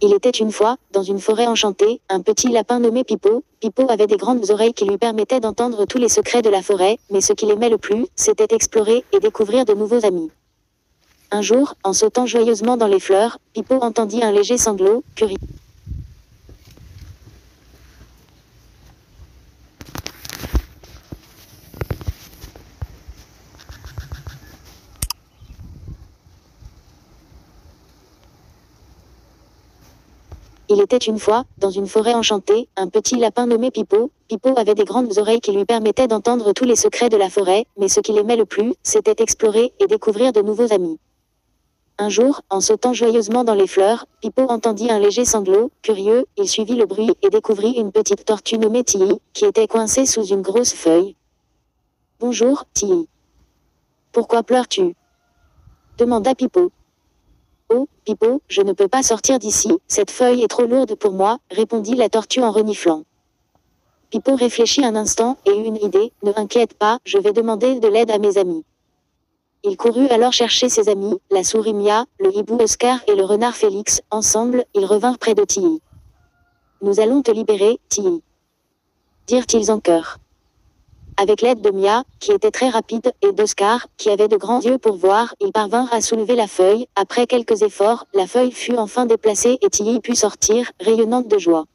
Il était une fois, dans une forêt enchantée, un petit lapin nommé Pipo. Pipo avait des grandes oreilles qui lui permettaient d'entendre tous les secrets de la forêt, mais ce qu'il aimait le plus, c'était explorer et découvrir de nouveaux amis. Un jour, en sautant joyeusement dans les fleurs, Pipo entendit un léger sanglot, curieux. Il était une fois, dans une forêt enchantée, un petit lapin nommé Pipo. Pipo avait des grandes oreilles qui lui permettaient d'entendre tous les secrets de la forêt, mais ce qu'il aimait le plus, c'était explorer et découvrir de nouveaux amis. Un jour, en sautant joyeusement dans les fleurs, Pipo entendit un léger sanglot. Curieux, il suivit le bruit et découvrit une petite tortue nommée Tilly, qui était coincée sous une grosse feuille. « Bonjour, Tilly. Pourquoi pleures-tu » demanda Pipo. « Oh, Pipo, je ne peux pas sortir d'ici, cette feuille est trop lourde pour moi, » répondit la tortue en reniflant. Pipo réfléchit un instant et eut une idée. « Ne t'inquiète pas, je vais demander de l'aide à mes amis. » Il courut alors chercher ses amis, la souris Mia, le hibou Oscar et le renard Félix. Ensemble, ils revinrent près de Tilly. « Nous allons te libérer, Tilly, » dirent-ils en chœur. Avec l'aide de Mia, qui était très rapide, et d'Oscar, qui avait de grands yeux pour voir, ils parvinrent à soulever la feuille. Après quelques efforts, la feuille fut enfin déplacée et Tilly put sortir, rayonnante de joie.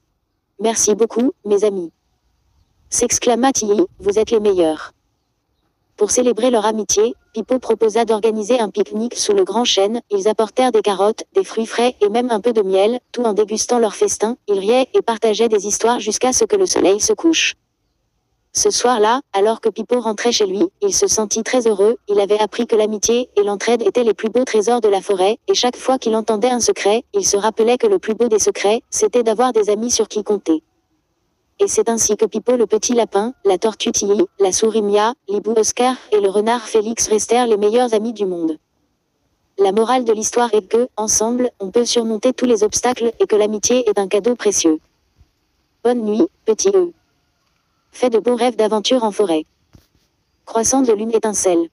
« Merci beaucoup, mes amis » s'exclama Tilly, « vous êtes les meilleurs. » Pour célébrer leur amitié, Pipo proposa d'organiser un pique-nique sous le grand chêne. Ils apportèrent des carottes, des fruits frais et même un peu de miel. Tout en dégustant leur festin, ils riaient et partageaient des histoires jusqu'à ce que le soleil se couche. Ce soir-là, alors que Pipo rentrait chez lui, il se sentit très heureux. Il avait appris que l'amitié et l'entraide étaient les plus beaux trésors de la forêt, et chaque fois qu'il entendait un secret, il se rappelait que le plus beau des secrets, c'était d'avoir des amis sur qui compter. Et c'est ainsi que Pipo le petit lapin, la tortue Tilly, la souris Mia, l'hibou Oscar et le renard Félix restèrent les meilleurs amis du monde. La morale de l'histoire est que, ensemble, on peut surmonter tous les obstacles et que l'amitié est un cadeau précieux. Bonne nuit, petit Fais de beaux rêves d'aventure en forêt. Croissant de lune étincelle.